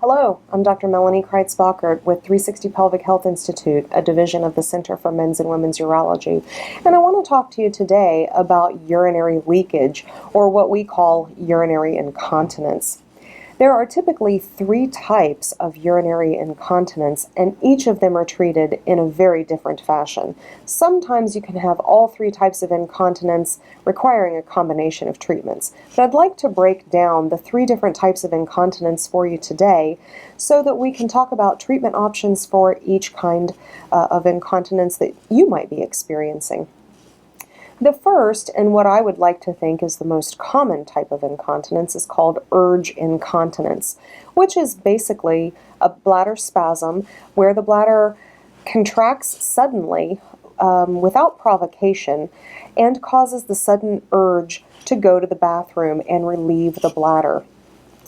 Hello, I'm Dr. Melanie Crites-Bachert with 360 Pelvic Health Institute, a division of the Center for Men's and Women's Urology. And I want to talk to you today about urinary leakage, or what we call urinary incontinence. There are typically 3 types of urinary incontinence, and each of them are treated in a very different fashion. Sometimes you can have all 3 types of incontinence requiring a combination of treatments. But I'd like to break down the 3 different types of incontinence for you today so that we can talk about treatment options for each kind of incontinence that you might be experiencing. The first, and what I would like to think is the most common type of incontinence, is called urge incontinence, which is basically a bladder spasm where the bladder contracts suddenly without provocation and causes the sudden urge to go to the bathroom and relieve the bladder.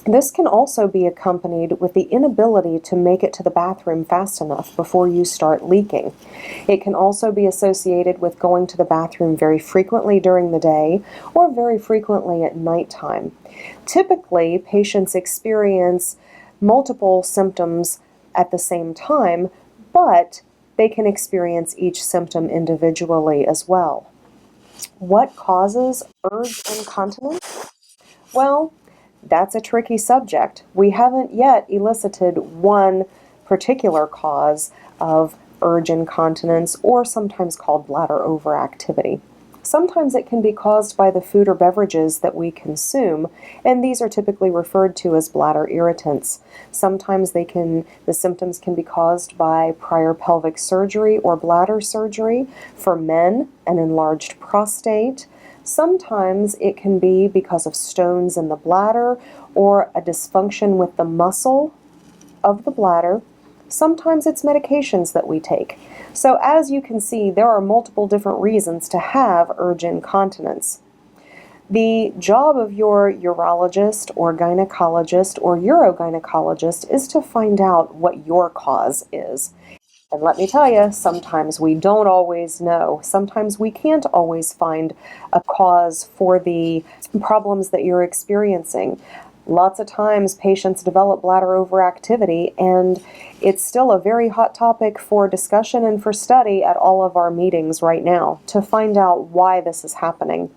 This can also be accompanied with the inability to make it to the bathroom fast enough before you start leaking. It can also be associated with going to the bathroom very frequently during the day or very frequently at nighttime. Typically, patients experience multiple symptoms at the same time, but they can experience each symptom individually as well. What causes urge incontinence? Well, that's a tricky subject. We haven't yet elicited one particular cause of urge incontinence, or sometimes called bladder overactivity. Sometimes it can be caused by the food or beverages that we consume, and these are typically referred to as bladder irritants. Sometimes the symptoms can be caused by prior pelvic surgery or bladder surgery. For men, an enlarged prostate. Sometimes it can be because of stones in the bladder or a dysfunction with the muscle of the bladder. Sometimes it's medications that we take. So as you can see, there are multiple different reasons to have urge incontinence. The job of your urologist or gynecologist or urogynecologist is to find out what your cause is. And let me tell you, sometimes we don't always know. Sometimes we can't always find a cause for the problems that you're experiencing. Lots of times patients develop bladder overactivity, and it's still a very hot topic for discussion and for study at all of our meetings right now to find out why this is happening.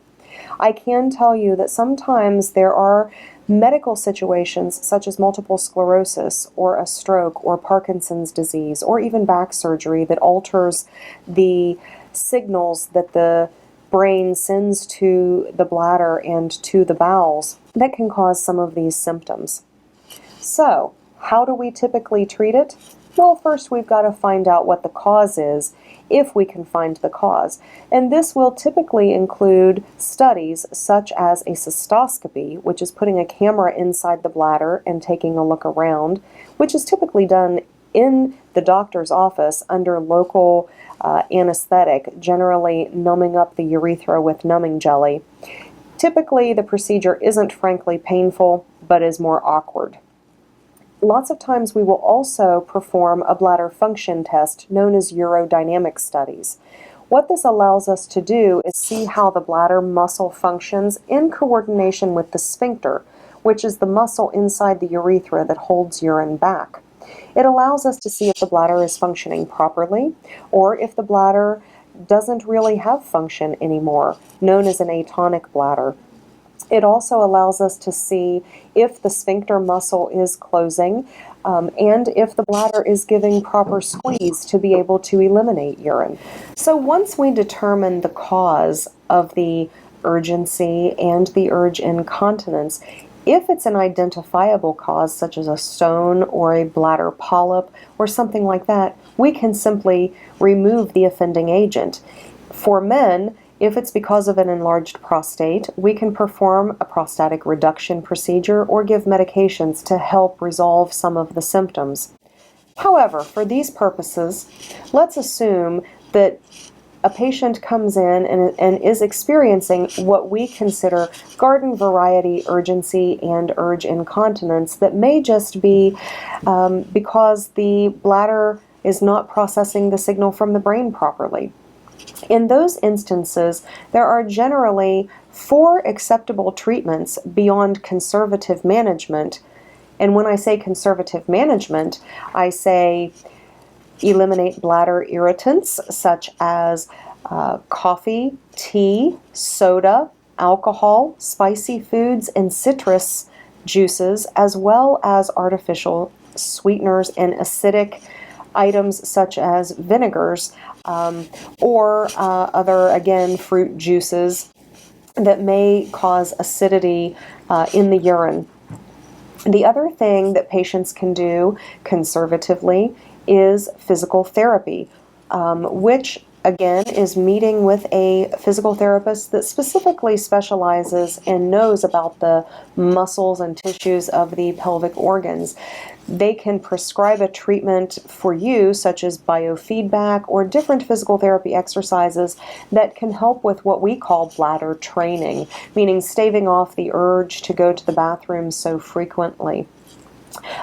I can tell you that sometimes there are medical situations such as multiple sclerosis or a stroke or Parkinson's disease or even back surgery that alters the signals that the brain sends to the bladder and to the bowels that can cause some of these symptoms. So, how do we typically treat it? Well, first we've got to find out what the cause is, if we can find the cause. And this will typically include studies such as a cystoscopy, which is putting a camera inside the bladder and taking a look around, which is typically done in the doctor's office under local anesthetic, generally numbing up the urethra with numbing jelly. Typically, the procedure isn't frankly painful, but is more awkward. Lots of times we will also perform a bladder function test known as urodynamic studies. What this allows us to do is see how the bladder muscle functions in coordination with the sphincter, which is the muscle inside the urethra that holds urine back. It allows us to see if the bladder is functioning properly, or if the bladder doesn't really have function anymore, known as an atonic bladder. It also allows us to see if the sphincter muscle is closing and if the bladder is giving proper squeeze to be able to eliminate urine. So once we determine the cause of the urgency and the urge incontinence, if it's an identifiable cause, such as a stone or a bladder polyp or something like that, we can simply remove the offending agent. For men, if it's because of an enlarged prostate, we can perform a prostatic reduction procedure or give medications to help resolve some of the symptoms. However, for these purposes, let's assume that a patient comes in and is experiencing what we consider garden variety urgency and urge incontinence that may just be because the bladder is not processing the signal from the brain properly. In those instances, there are generally 4 acceptable treatments beyond conservative management And when I say conservative management, I say eliminate bladder irritants such as coffee, tea, soda, alcohol, spicy foods, and citrus juices, as well as artificial sweeteners and acidic items such as vinegars or other, again, fruit juices that may cause acidity in the urine. The other thing that patients can do conservatively is physical therapy, which again is meeting with a physical therapist that specifically specializes and knows about the muscles and tissues of the pelvic organs. They can prescribe a treatment for you, such as biofeedback or different physical therapy exercises that can help with what we call bladder training, meaning staving off the urge to go to the bathroom so frequently.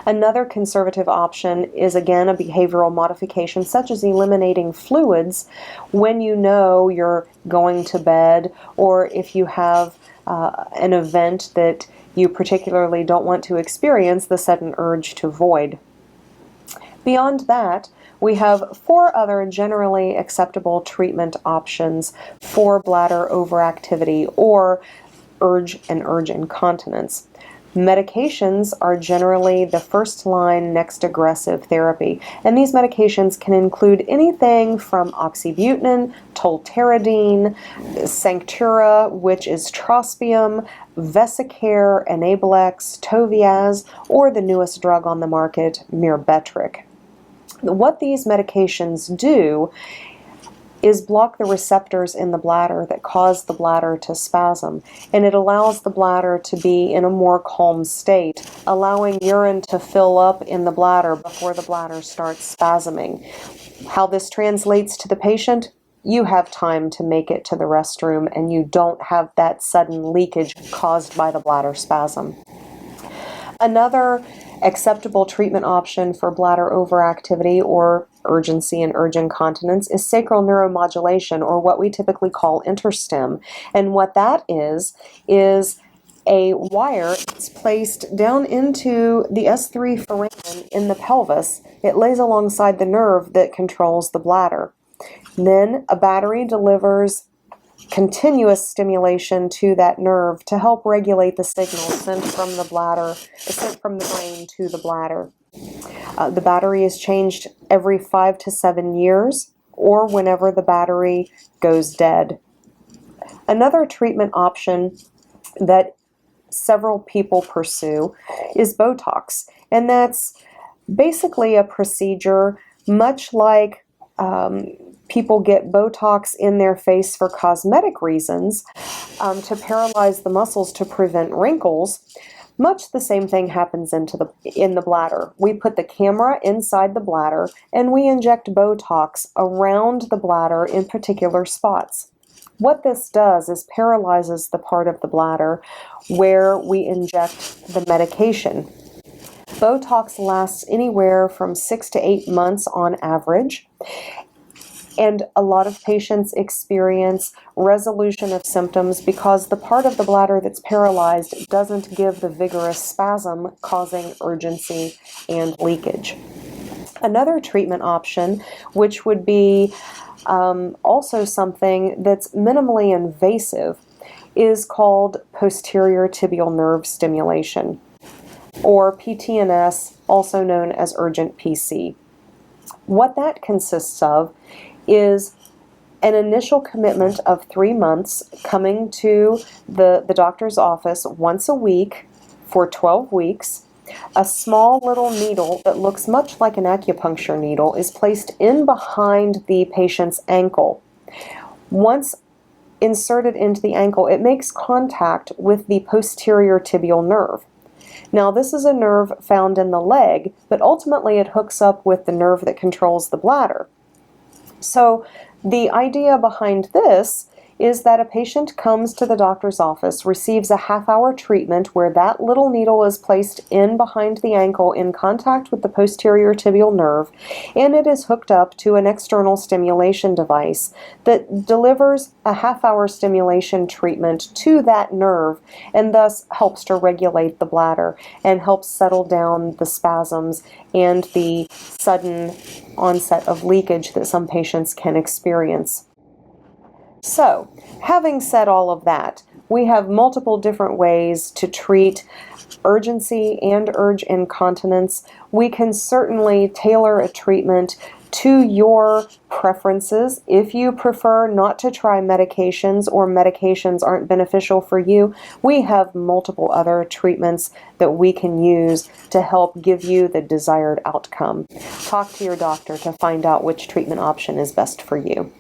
Another conservative option is, again, a behavioral modification, such as eliminating fluids when you know you're going to bed, or if you have an event that you particularly don't want to experience the sudden urge to void. Beyond that, we have 4 other generally acceptable treatment options for bladder overactivity or urge incontinence. Medications are generally the first line next aggressive therapy, and these medications can include anything from oxybutynin, tolterodine, Sanctura, which is trospium, Vesicare, Enablex, Toviaz, or the newest drug on the market, Myrbetriq. What these medications do is block the receptors in the bladder that cause the bladder to spasm, and it allows the bladder to be in a more calm state, allowing urine to fill up in the bladder before the bladder starts spasming. How this translates to the patient: you have time to make it to the restroom and you don't have that sudden leakage caused by the bladder spasm. Another acceptable treatment option for bladder overactivity or urgency and urge incontinence is sacral neuromodulation, or what we typically call Interstim. And what that is a wire that's placed down into the S3 foramen in the pelvis. It lays alongside the nerve that controls the bladder. Then a battery delivers continuous stimulation to that nerve to help regulate the signal sent from the brain to the bladder. The battery is changed every 5 to 7 years, or whenever the battery goes dead. Another treatment option that several people pursue is Botox, and that's basically a procedure much like people get Botox in their face for cosmetic reasons to paralyze the muscles to prevent wrinkles. Much the same thing happens in the bladder. We put the camera inside the bladder and we inject Botox around the bladder in particular spots. What this does is paralyzes the part of the bladder where we inject the medication. Botox lasts anywhere from 6 to 8 months on average, and a lot of patients experience resolution of symptoms because the part of the bladder that's paralyzed doesn't give the vigorous spasm causing urgency and leakage. Another treatment option, which would be also something that's minimally invasive, is called Posterior Tibial Nerve Stimulation, or PTNS, also known as urgent PC. What that consists of is an initial commitment of 3 months coming to the doctor's office once a week for 12 weeks. A small little needle that looks much like an acupuncture needle is placed in behind the patient's ankle. Once inserted into the ankle, it makes contact with the posterior tibial nerve. Now, this is a nerve found in the leg, but ultimately it hooks up with the nerve that controls the bladder. So the idea behind this is that a patient comes to the doctor's office, receives a half-hour treatment where that little needle is placed in behind the ankle in contact with the posterior tibial nerve, and it is hooked up to an external stimulation device that delivers a half-hour stimulation treatment to that nerve and thus helps to regulate the bladder and helps settle down the spasms and the sudden onset of leakage that some patients can experience. So, having said all of that, we have multiple different ways to treat urgency and urge incontinence. We can certainly tailor a treatment to your preferences. If you prefer not to try medications or medications aren't beneficial for you, we have multiple other treatments that we can use to help give you the desired outcome. Talk to your doctor to find out which treatment option is best for you.